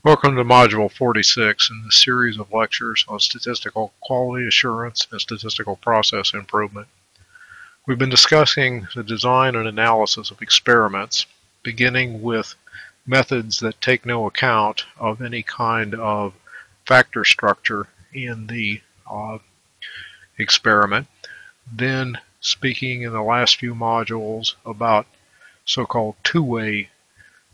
Welcome to Module 46 in the series of lectures on statistical quality assurance and statistical process improvement. We've been discussing the design and analysis of experiments, beginning with methods that take no account of any kind of factor structure in the experiment, then speaking in the last few modules about so-called two-way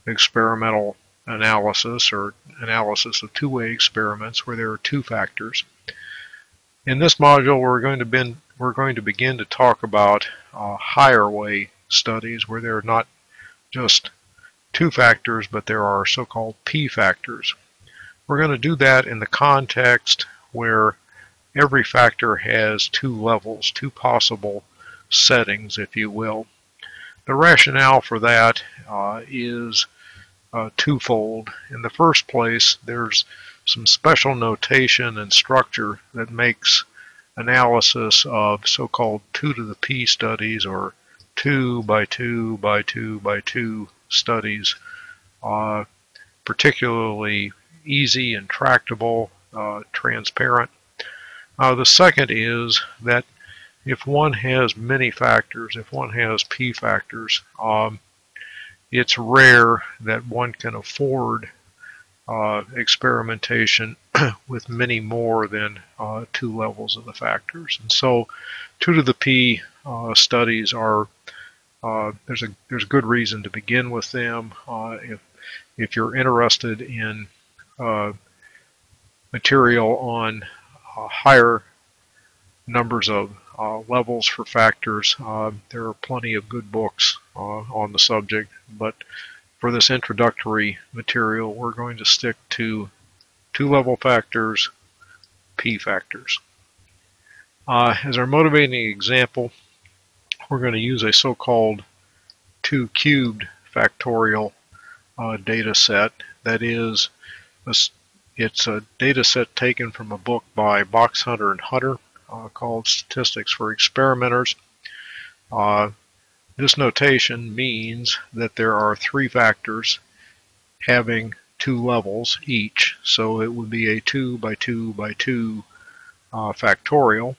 experimental analysis or analysis of two-way experiments where there are two factors. In this module, we're going to begin to talk about higher way studies where there are not just two factors, but there are so-called P factors. We're going to do that in the context where every factor has two levels, two possible settings, if you will. The rationale for that is twofold. In the first place, there's some special notation and structure that makes analysis of so-called 2 to the P studies or 2 by 2 by 2 by 2 studies particularly easy and tractable, transparent. The second is that if one has many factors, if one has P factors, it's rare that one can afford experimentation with many more than two levels of the factors. And so 2 to the P studies are, there's good reason to begin with them. If you're interested in material on higher numbers of levels for factors, there are plenty of good books on the subject, but for this introductory material, we're going to stick to two-level factors, P factors. As our motivating example, we're going to use a so-called 2 cubed factorial data set. That is, it's a data set taken from a book by Boxhunter and Hunter called Statistics for Experimenters. This notation means that there are three factors having two levels each, so it would be a 2 by 2 by 2 factorial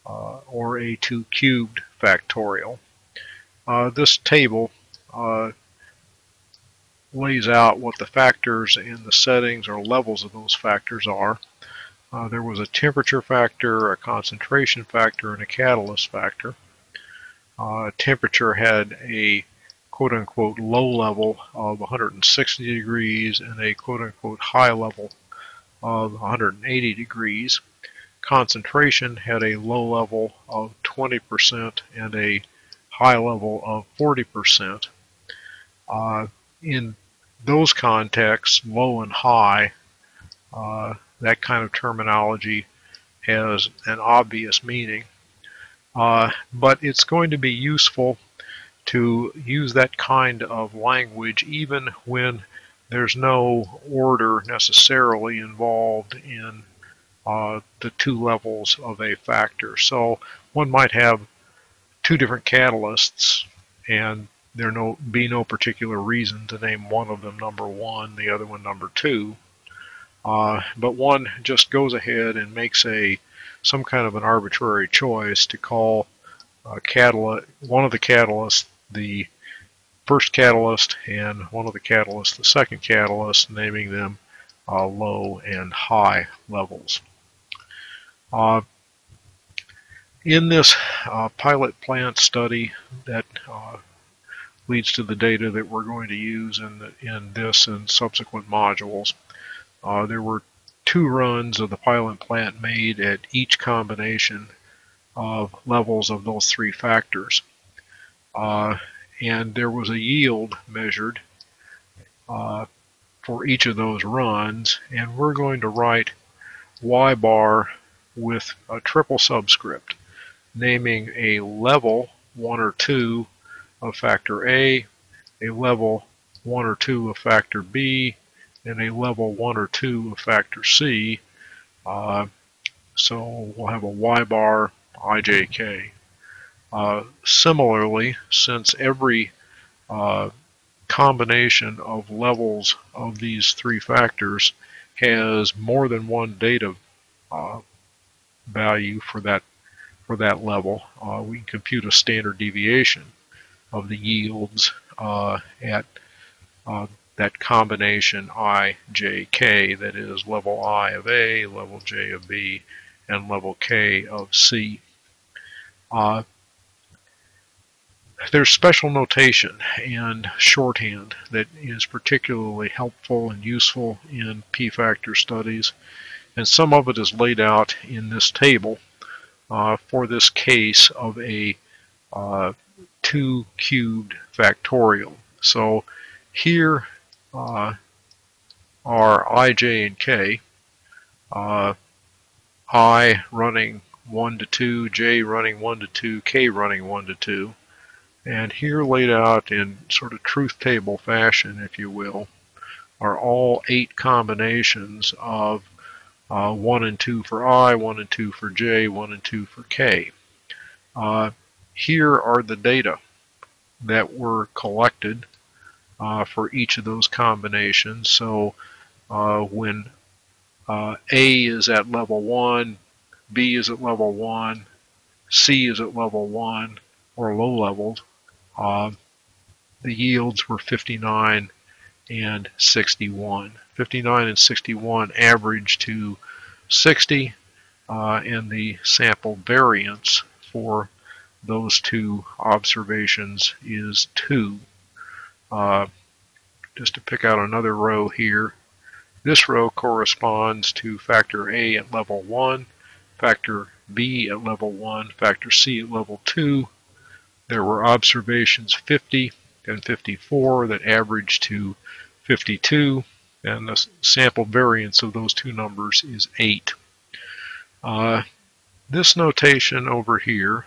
or a 2 cubed factorial. This table lays out what the factors and the settings or levels of those factors are. There was a temperature factor, a concentration factor, and a catalyst factor. Temperature had a quote-unquote low level of 160 degrees and a quote-unquote high level of 180 degrees. Concentration had a low level of 20% and a high level of 40%. In those contexts, low and high, that kind of terminology has an obvious meaning. But it's going to be useful to use that kind of language even when there's no order necessarily involved in the two levels of a factor. So one might have two different catalysts and there be no particular reason to name one of them number 1, the other one number 2. But one just goes ahead and makes some kind of an arbitrary choice to call one of the catalysts the first catalyst and one of the catalysts the second catalyst, naming them low and high levels. In this pilot plant study that leads to the data that we're going to use in this and subsequent modules, there were 2 runs of the pilot plant made at each combination of levels of those 3 factors. And there was a yield measured for each of those runs, and we're going to write Y bar with a triple subscript, naming a level 1 or 2 of factor A, a level 1 or 2 of factor B, and a level 1 or 2 of factor C. So we'll have a Y bar IJK. Similarly, since every combination of levels of these three factors has more than one data value for that level, we can compute a standard deviation of the yields at that combination I, J, K, that is level I of A, level J of B, and level K of C. There's special notation and shorthand that is particularly helpful and useful in p-factor studies, and some of it is laid out in this table for this case of a 2 cubed factorial. So here are I, J, and K. I running 1 to 2, J running 1 to 2, K running 1 to 2. And here laid out in sort of truth table fashion, if you will, are all 8 combinations of 1 and 2 for I, 1 and 2 for J, 1 and 2 for K. Here are the data that were collected for each of those combinations. So when A is at level 1, B is at level 1, C is at level 1, or low levels, the yields were 59 and 61. 59 and 61 average to 60, and the sample variance for those two observations is 2. Just to pick out another row here, this row corresponds to factor A at level 1, factor B at level 1, factor C at level 2. There were observations 50 and 54 that averaged to 52, and the sample variance of those two numbers is 8. This notation over here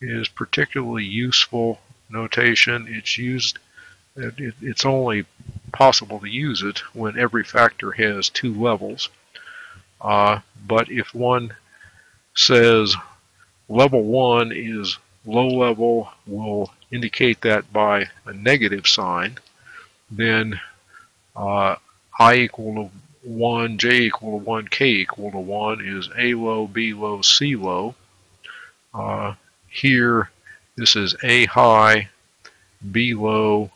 is particularly useful notation. It's only possible to use it when every factor has 2 levels. But if one says level 1 is low level, will indicate that by a negative sign, then I equal to 1, J equal to 1, K equal to 1 is A low, B low, C low. Here, this is A high, B low,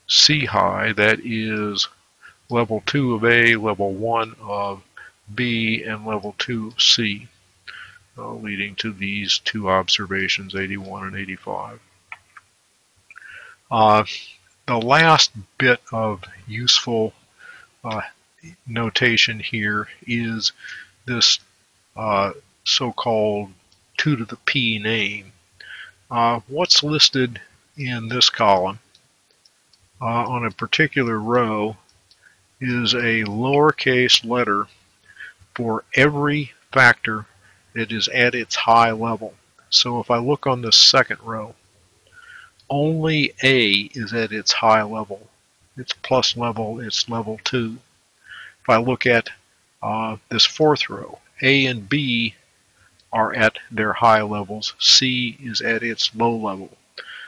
C high. That is level 2 of A, level 1 of B, and level 2 of C, leading to these two observations, 81 and 85. The last bit of useful notation here is this so-called 2 to the P name. What's listed in this column on a particular row is a lowercase letter for every factor that is at its high level. So if I look on the second row, only A is at its high level. It's plus level, it's level 2. If I look at this fourth row, A and B are at their high levels. C is at its low level.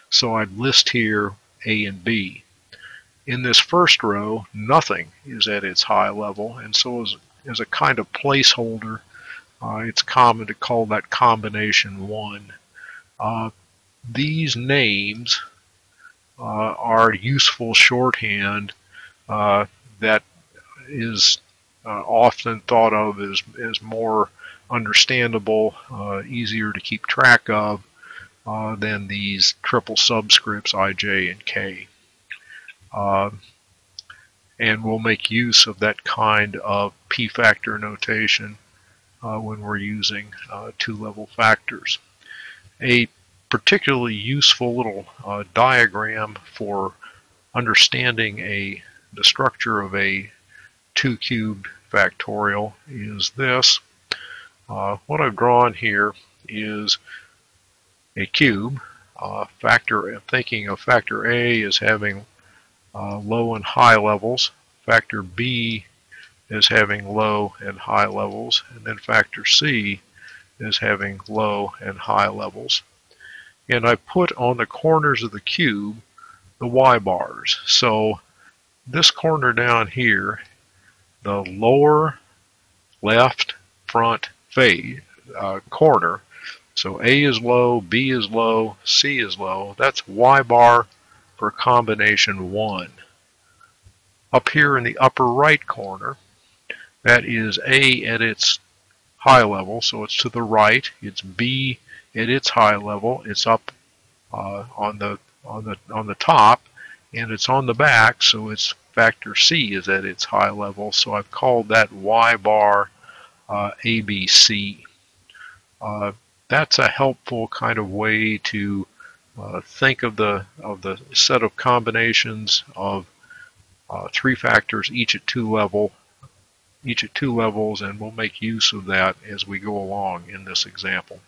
So I'd list here A and B. In this first row, nothing is at its high level, and so as a kind of placeholder, it's common to call that combination 1. These names are useful shorthand that is often thought of as more understandable, easier to keep track of than these triple subscripts I, J, and K. And we'll make use of that kind of p-factor notation when we're using 2-level factors. A particularly useful little diagram for understanding the structure of a 2-cubed factorial is this. What I've drawn here is a cube. Thinking of factor A as having low and high levels, factor B as having low and high levels, and then factor C as having low and high levels. And I put on the corners of the cube the y bars. So this corner down here, the lower left front corner, so A is low, B is low, C is low, that's y bar for combination 1. Up here in the upper right corner, that is A at its high level, so it's to the right. It's B at its high level. It's up on the top, and it's on the back, so its factor C is at its high level. So I've called that y bar ABC. That's a helpful kind of way to think of the set of combinations of 3 factors, each at 2 levels, and we'll make use of that as we go along in this example.